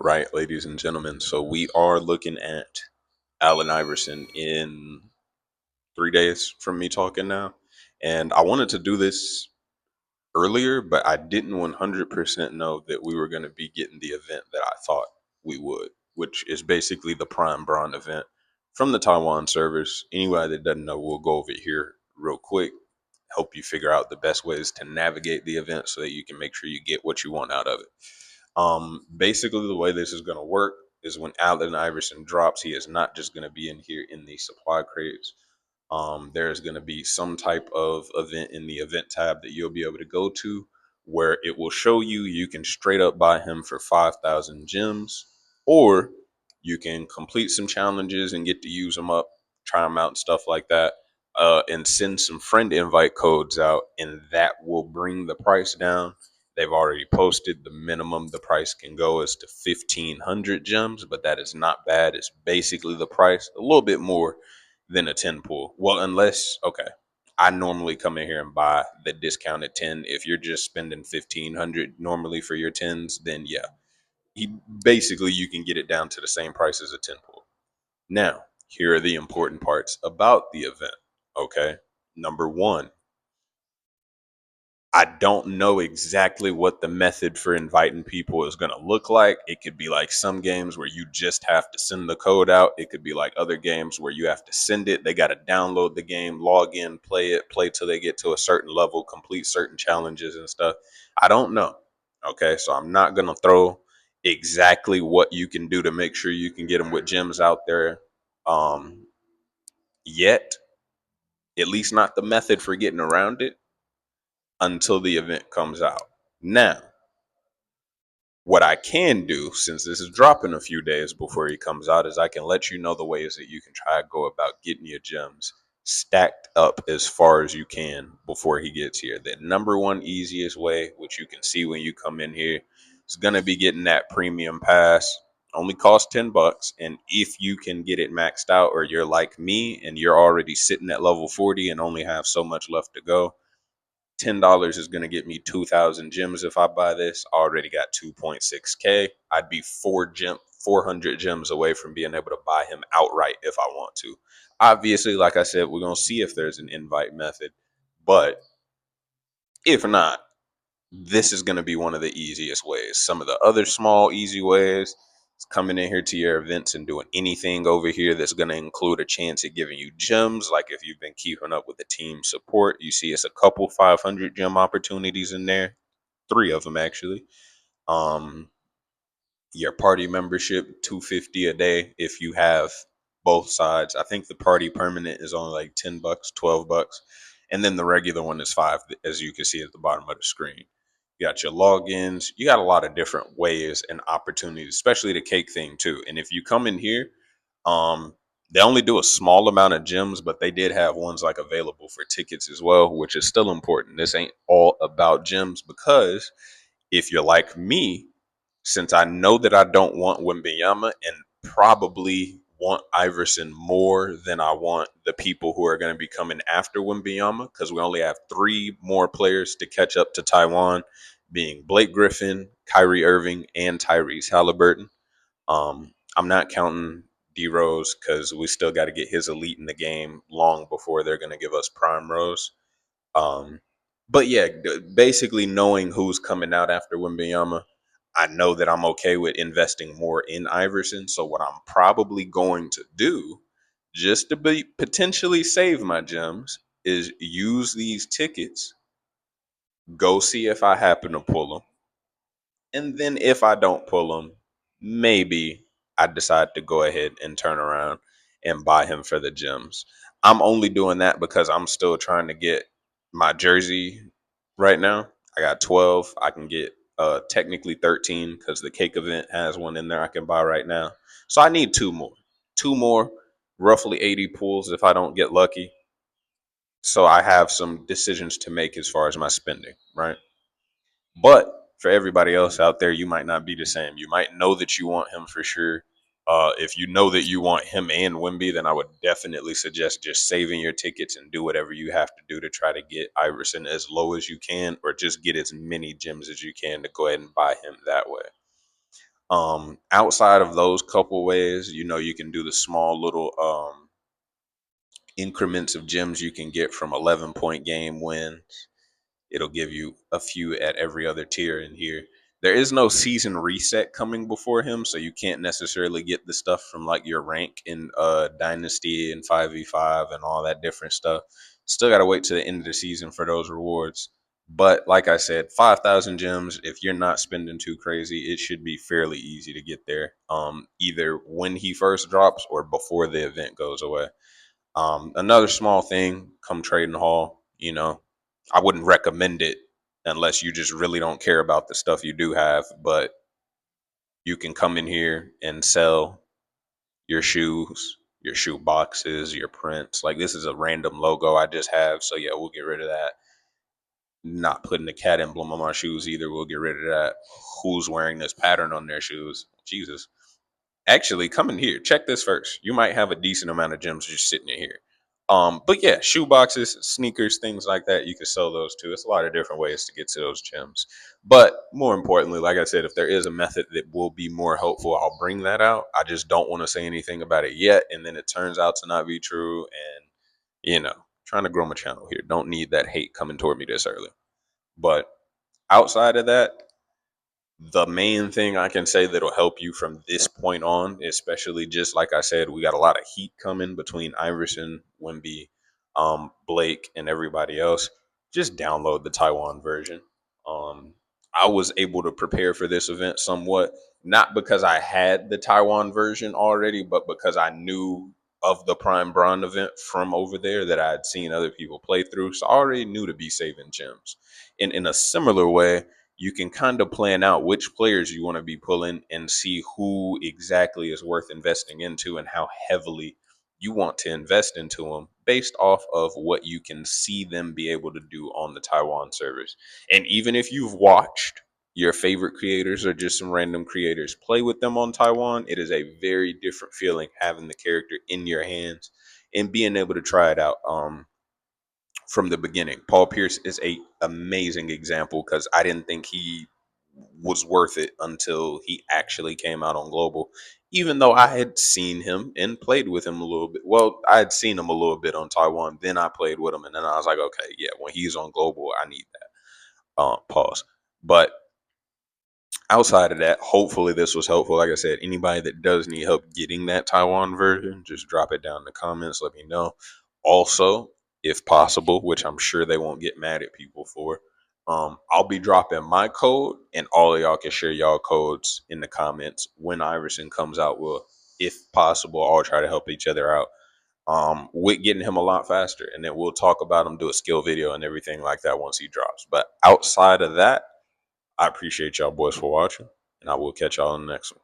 Right, ladies and gentlemen. So we are looking at Allen Iverson in 3 days from me talking now. And I wanted to do this earlier, but I didn't 100% know that we were going to be getting the event that I thought we would, which is basically the Prime Brawn event from the Taiwan servers. Anybody that doesn't know, we'll go over it here real quick, help you figure out the best ways to navigate the event so that you can make sure you get what you want out of it. Basically, the way this is going to work is when Allen Iverson drops, he is not just going to be in here in the supply crates. There's going to be some type of event in the event tab that you'll be able to go to where it will show you can straight up buy him for 5,000 gems, or you can complete some challenges and get to use them up, try them out, and stuff like that. And send some friend invite codes out, and that will bring the price down. They've already posted the minimum the price can go is to 1,500 gems, but that is not bad. It's basically the price, a little bit more than a 10 pool. Well, unless, okay, I normally come in here and buy the discounted 10. If you're just spending 1,500 normally for your 10s, then yeah, basically you can get it down to the same price as a 10 pool. Now, here are the important parts about the event. Okay. Number one, I don't know exactly what the method for inviting people is going to look like. It could be like some games where you just have to send the code out. It could be like other games where you have to send it. They got to download the game, log in, play it, play till they get to a certain level, complete certain challenges and stuff. I don't know. Okay. So I'm not going to throw exactly what you can do to make sure you can get them with gems out there um, yet, at least not the method for getting around it until the event comes out. Now, what I can do, since this is dropping a few days before he comes out, is I can let you know the ways that you can try to go about getting your gems stacked up as far as you can before he gets here. The number one easiest way, which you can see when you come in here, is going to be getting that premium pass. Only costs $10. And if you can get it maxed out, or you're like me and you're already sitting at level 40 and only have so much left to go, $10 is going to get me 2,000 gems. If I buy this, I already got 2.6K. I'd be 400 gems away from being able to buy him outright if I want to. Obviously, like I said, we're going to see if there's an invite method, but if not, this is going to be one of the easiest ways. Some of the other small, easy ways is coming in here to your events and doing anything over here that's going to include a chance at giving you gems. Like if you've been keeping up with the team support, you see it's a couple 500 gem opportunities in there, three of them actually. Um, your party membership, 250 a day if you have both sides. I think the party permanent is only like $10, $12, and then the regular one is five, as you can see at the bottom of the screen. You got your logins. You got a lot of different ways and opportunities, especially the cake thing too. And if you come in here, um, they only do a small amount of gems, but they did have ones like available for tickets as well, which is still important. This ain't all about gems, because if you're like me, since I know that I don't want Wembanyama and probably want Iverson more than I want the people who are going to be coming after Wembanyama, because we only have three more players to catch up to Taiwan, being Blake Griffin, Kyrie Irving, and Tyrese Halliburton. I'm not counting D Rose because we still got to get his elite in the game long before they're going to give us prime Rose. Um, but yeah, basically knowing who's coming out after Wembanyama, I know that I'm okay with investing more in Iverson. So what I'm probably going to do, just to be potentially save my gems, is use these tickets, go see if I happen to pull them, and then if I don't pull them, maybe I decide to go ahead and turn around and buy him for the gems. I'm only doing that because I'm still trying to get my jersey right now. I got 12. I can get technically 13 because the cake event has one in there I can buy right now. So I need two more. Two more, roughly 80 pulls if I don't get lucky. So I have some decisions to make as far as my spending, right? But for everybody else out there, you might not be the same. You might know that you want him for sure. If you know that you want him and Wimby, then I would definitely suggest just saving your tickets and do whatever you have to do to try to get Iverson as low as you can, or just get as many gems as you can to go ahead and buy him that way. Outside of those couple ways, you can do the small little increments of gems you can get from 11-point game wins. It'll give you a few at every other tier in here. There is no season reset coming before him, so you can't necessarily get the stuff from like your rank in Dynasty and 5v5 and all that different stuff. Still got to wait to the end of the season for those rewards. But like I said, 5,000 gems, if you're not spending too crazy, it should be fairly easy to get there. Either when he first drops or before the event goes away. Another small thing, come trading hall, I wouldn't recommend it unless you just really don't care about the stuff you do have, but you can come in here and sell your shoes, your shoe boxes, your prints. Like this is a random logo I just have, so yeah, we'll get rid of that. Not putting the cat emblem on my shoes either. We'll get rid of that. Who's wearing this pattern on their shoes? Jesus. Actually, come in here. Check this first. You might have a decent amount of gems just sitting in here. But yeah, shoe boxes, sneakers, things like that. You can sell those too. It's a lot of different ways to get to those gems. But more importantly, like I said, if there is a method that will be more helpful, I'll bring that out. I just don't want to say anything about it yet, and then it turns out to not be true. And trying to grow my channel here. Don't need that hate coming toward me this early. But outside of that, the main thing I can say that'll help you from this point on, especially just like I said, we got a lot of heat coming between Iverson, Wimby, Blake, and everybody else. Just download the Taiwan version. Um, I was able to prepare for this event somewhat, not because I had the Taiwan version already, but because I knew of the Prime Braun event from over there that I had seen other people play through. So I already knew to be saving gems. And in a similar way, you can kind of plan out which players you want to be pulling and see who exactly is worth investing into and how heavily you want to invest into them based off of what you can see them be able to do on the Taiwan servers. And even if you've watched your favorite creators or just some random creators play with them on Taiwan, it is a very different feeling having the character in your hands and being able to try it out. From the beginning. Paul Pierce is a amazing example because I didn't think he was worth it until he actually came out on global. Even though I had seen him and played with him a little bit. Well, I had seen him a little bit on Taiwan. Then I played with him, and then I was like, okay, yeah, when he's on global, I need that. Pause. But outside of that, hopefully this was helpful. Like I said, anybody that does need help getting that Taiwan version, just drop it down in the comments. Let me know. Also, if possible, which I'm sure they won't get mad at people for, I'll be dropping my code, and all of y'all can share y'all codes in the comments when Iverson comes out. Well, if possible, I'll try to help each other out with getting him a lot faster, and then we'll talk about him, do a skill video and everything like that once he drops. But outside of that, I appreciate y'all boys for watching, and I will catch y'all in the next one.